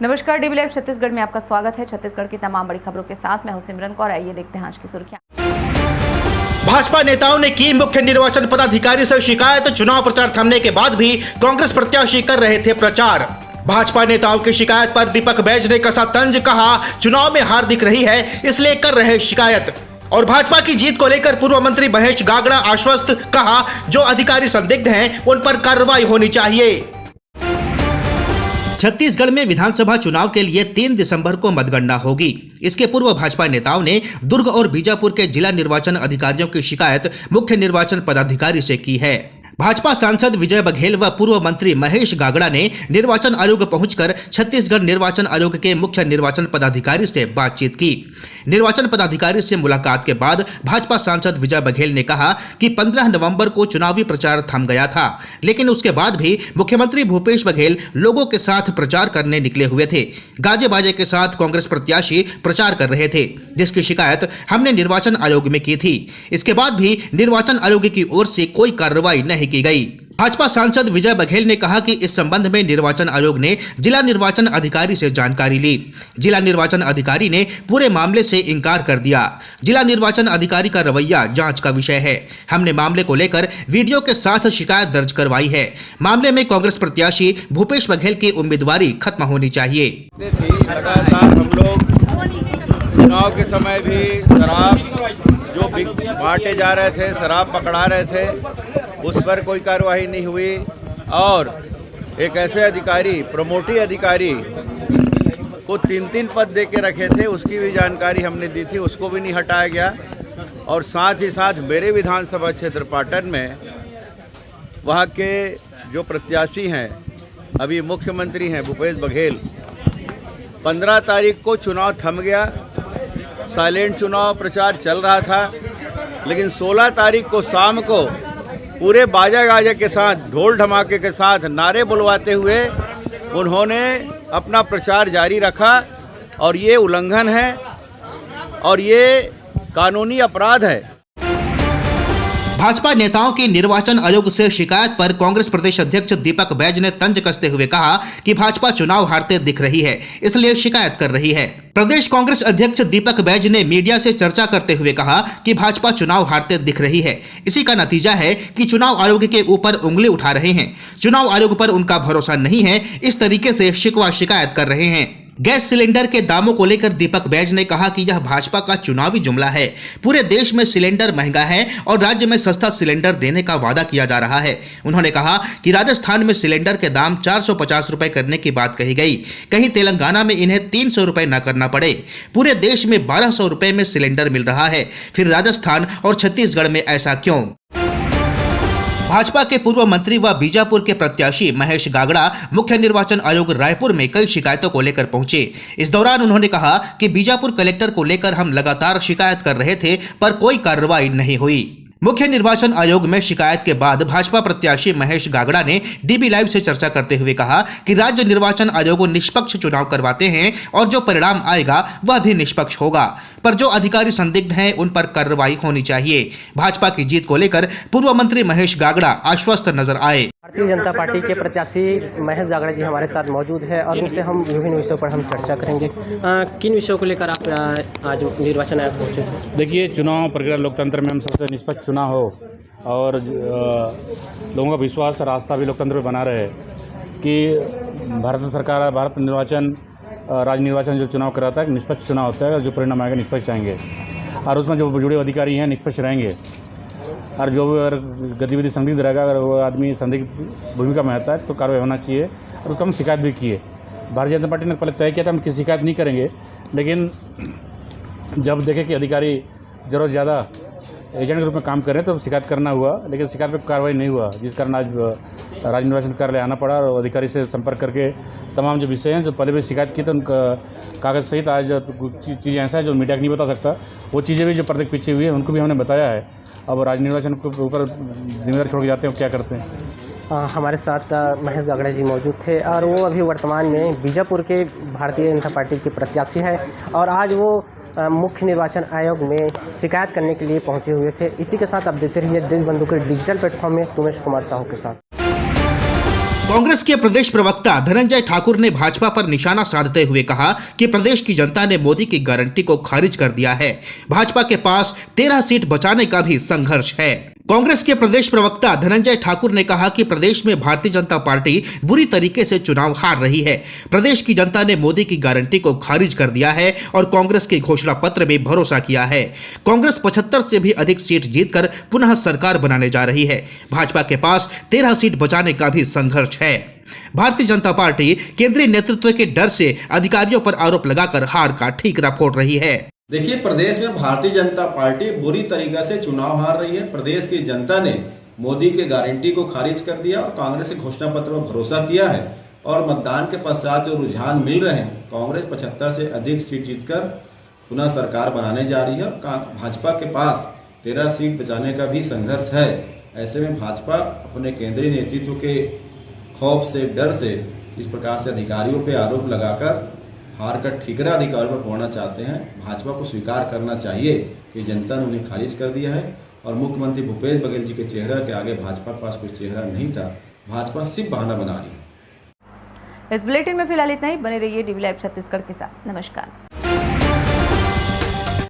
नमस्कार, dB live Chhattisgarh में आपका स्वागत है। छत्तीसगढ़ की तमाम बड़ी खबरों के साथ मैं हूं सिमरन कौर। आइए देखते हैं आज की सुर्खियां। भाजपा नेताओं ने की मुख्य निर्वाचन पदाधिकारी से शिकायत। चुनाव प्रचार थमने के बाद भी कांग्रेस प्रत्याशी कर रहे थे प्रचार। भाजपा नेताओं की शिकायत पर दीपक बैज ने कसा तंज। कहा, चुनाव में हार दिख रही है इसलिए कर रहे शिकायत। और भाजपा की जीत को लेकर पूर्व मंत्री महेश गागड़ा आश्वस्त। कहा, जो अधिकारी संदिग्ध हैं उन पर कार्रवाई होनी चाहिए। छत्तीसगढ़ में विधानसभा चुनाव के लिए 3 दिसंबर को मतगणना होगी। इसके पूर्व भाजपा नेताओं ने दुर्ग और बीजापुर के जिला निर्वाचन अधिकारियों की शिकायत मुख्य निर्वाचन पदाधिकारी से की है। भाजपा सांसद विजय बघेल व पूर्व मंत्री महेश गागड़ा ने निर्वाचन आयोग पहुंचकर छत्तीसगढ़ निर्वाचन आयोग के मुख्य निर्वाचन पदाधिकारी से बातचीत की। निर्वाचन पदाधिकारी से मुलाकात के बाद भाजपा सांसद विजय बघेल ने कहा कि 15 नवंबर को चुनावी प्रचार थम गया था, लेकिन उसके बाद भी मुख्यमंत्री भूपेश बघेल लोगों के साथ प्रचार करने निकले हुए थे। गाजे बाजे के साथ कांग्रेस प्रत्याशी प्रचार कर रहे थे, जिसकी शिकायत हमने निर्वाचन आयोग में की थी। इसके बाद भी निर्वाचन आयोग की ओर से कोई कार्रवाई नहीं की गई। भाजपा सांसद विजय बघेल ने कहा कि इस संबंध में निर्वाचन आयोग ने जिला निर्वाचन अधिकारी से जानकारी ली। जिला निर्वाचन अधिकारी ने पूरे मामले से इनकार कर दिया। जिला निर्वाचन अधिकारी का रवैया जांच का विषय है। हमने मामले को लेकर वीडियो के साथ शिकायत दर्ज करवाई है। मामले में कांग्रेस प्रत्याशी भूपेश बघेल की उम्मीदवारी खत्म होनी चाहिए। लगातार हम लोग चुनाव के समय भी शराब जो बांटे जा रहे थे, शराब पकड़ा रहे थे, उस पर कोई कार्रवाई नहीं हुई। और एक ऐसे अधिकारी, प्रमोटी अधिकारी को 3-3 पद दे के रखे थे, उसकी भी जानकारी हमने दी थी, उसको भी नहीं हटाया गया। और साथ ही साथ मेरे विधानसभा क्षेत्र पाटन में वहाँ के जो प्रत्याशी हैं, अभी मुख्यमंत्री हैं भूपेश बघेल, 15 तारीख को चुनाव थम गया। साइलेंट चुनाव प्रचार चल रहा था, लेकिन 16 तारीख को शाम को पूरे बाजा गाजे के साथ, ढोल धमाके के साथ नारे बुलवाते हुए उन्होंने अपना प्रचार जारी रखा। और ये उल्लंघन है और ये कानूनी अपराध है। भाजपा नेताओं की निर्वाचन आयोग से शिकायत पर कांग्रेस प्रदेश अध्यक्ष दीपक बैज ने तंज कसते हुए कहा कि भाजपा चुनाव हारते दिख रही है इसलिए शिकायत कर रही है। प्रदेश कांग्रेस अध्यक्ष दीपक बैज ने मीडिया से चर्चा करते हुए कहा कि भाजपा चुनाव हारते दिख रही है। इसी का नतीजा है कि चुनाव आयोग के ऊपर उंगली उठा रहे हैं। चुनाव आयोग पर उनका भरोसा नहीं है, इस तरीके से शिकवा शिकायत कर रहे हैं। गैस सिलेंडर के दामों को लेकर दीपक बैज ने कहा कि यह भाजपा का चुनावी जुमला है। पूरे देश में सिलेंडर महंगा है और राज्य में सस्ता सिलेंडर देने का वादा किया जा रहा है। उन्होंने कहा कि राजस्थान में सिलेंडर के दाम 450 रुपए करने की बात कही गई, कहीं तेलंगाना में इन्हें 300 रुपए न करना पड़े। पूरे देश में 1200 रुपए में सिलेंडर मिल रहा है, फिर राजस्थान और छत्तीसगढ़ में ऐसा क्यों? भाजपा के पूर्व मंत्री व बीजापुर के प्रत्याशी महेश गागड़ा मुख्य निर्वाचन आयोग रायपुर में कई शिकायतों को लेकर पहुंचे। इस दौरान उन्होंने कहा कि बीजापुर कलेक्टर को लेकर हम लगातार शिकायत कर रहे थे, पर कोई कार्रवाई नहीं हुई। मुख्य निर्वाचन आयोग में शिकायत के बाद भाजपा प्रत्याशी महेश गागड़ा ने डीबी लाइव से चर्चा करते हुए कहा कि राज्य निर्वाचन आयोग निष्पक्ष चुनाव करवाते हैं और जो परिणाम आएगा वह भी निष्पक्ष होगा, पर जो अधिकारी संदिग्ध हैं उन पर कार्रवाई होनी चाहिए। भाजपा की जीत को लेकर पूर्व मंत्री महेश गागड़ा आश्वस्त नजर आए। भारतीय जनता पार्टी के प्रत्याशी महेश गागड़ा जी हमारे साथ मौजूद है और उनसे हम विभिन्न विषयों पर हम चर्चा करेंगे। किन विषयों को लेकर आप आज निर्वाचन आयोग पहुंचे थे? देखिए, चुनाव प्रक्रिया लोकतंत्र में हम सबसे निष्पक्ष चुनाव हो और लोगों का विश्वास और आस्था भी लोकतंत्र में बना रहे कि भारत सरकार, भारत निर्वाचन, राज्य निर्वाचन जो चुनाव कराता है निष्पक्ष चुनाव होता है। जो परिणाम आएगा निष्पक्ष आएंगे और उसमें जो जुड़े अधिकारी हैं निष्पक्ष रहेंगे। और जो भी अगर गतिविधि संदिग्ध रहेगा, अगर वो आदमी संदिग्ध भूमिका में आता है तो कार्रवाई होना चाहिए। और उसका हम शिकायत भी किए। भारतीय जनता पार्टी ने पहले तय किया था हम किसी शिकायत नहीं करेंगे, लेकिन जब देखे कि अधिकारी ज़रूरत ज़्यादा एजेंट के रूप में काम कर रहे हैं तो शिकायत करना हुआ, लेकिन शिकायत पर कार्रवाई नहीं हुआ, जिस कारण आज राज्य निर्वाचन कार्यालय आना पड़ा और अधिकारी से संपर्क करके तमाम जो विषय हैं जो पहले भी शिकायत की तो उनका कागज़ सहित आज कुछ चीज़ें ऐसा है जो मीडिया को नहीं बता सकता, वो चीज़ें भी जो पर्दे के पीछे हुई है उनको भी हमने बताया है। अब राज्य निर्वाचन के ऊपर जिम्मेदारी छोड़ के जाते हैं, क्या करते हैं। हमारे साथ महेश गागड़ा जी मौजूद थे और वो अभी वर्तमान में बीजापुर के भारतीय जनता पार्टी के प्रत्याशी हैं और आज वो मुख्य निर्वाचन आयोग में शिकायत करने के लिए पहुंचे हुए थे। इसी के साथ आप देखते रहिए देशबंधु के डिजिटल प्लेटफॉर्म में उमेश कुमार साहू के साथ। कांग्रेस के प्रदेश प्रवक्ता धनंजय ठाकुर ने भाजपा पर निशाना साधते हुए कहा कि प्रदेश की जनता ने मोदी की गारंटी को खारिज कर दिया है। भाजपा के पास 13 सीट बचाने का भी संघर्ष है। कांग्रेस के प्रदेश प्रवक्ता धनंजय ठाकुर ने कहा कि प्रदेश में भारतीय जनता पार्टी बुरी तरीके से चुनाव हार रही है। प्रदेश की जनता ने मोदी की गारंटी को खारिज कर दिया है और कांग्रेस के घोषणा पत्र में भरोसा किया है। कांग्रेस 75 से भी अधिक सीट जीतकर पुनः सरकार बनाने जा रही है। भाजपा के पास 13 सीट बचाने का भी संघर्ष है। भारतीय जनता पार्टी केंद्रीय नेतृत्व के डर से अधिकारियों पर आरोप लगाकर हार का ठीकरा फोड़ रही है। देखिए, प्रदेश में भारतीय जनता पार्टी बुरी तरीके से चुनाव हार रही है। प्रदेश की जनता ने मोदी के गारंटी को खारिज कर दिया और कांग्रेस के घोषणा पत्र पर भरोसा किया है और मतदान के पश्चात जो रुझान मिल रहे हैं, कांग्रेस 75 से अधिक सीट जीतकर पुनः सरकार बनाने जा रही है और भाजपा के पास 13 सीट बचाने का भी संघर्ष है। ऐसे में भाजपा अपने केंद्रीय नेतृत्व के खौफ से, डर से इस प्रकार से अधिकारियों पर आरोप लगाकर हार का ठीकरा अधिकारियों पर फोड़ना चाहते हैं। भाजपा को स्वीकार करना चाहिए कि जनता ने उन्हें खारिज कर दिया है और मुख्यमंत्री भूपेश बघेल जी के चेहरे के आगे भाजपा के पास कोई चेहरा नहीं था। भाजपा सिर्फ बहाना बना रही है। इस बुलेटिन में फिलहाल इतना ही। बने रहिए DV लाइव छत्तीसगढ़ के साथ। नमस्कार।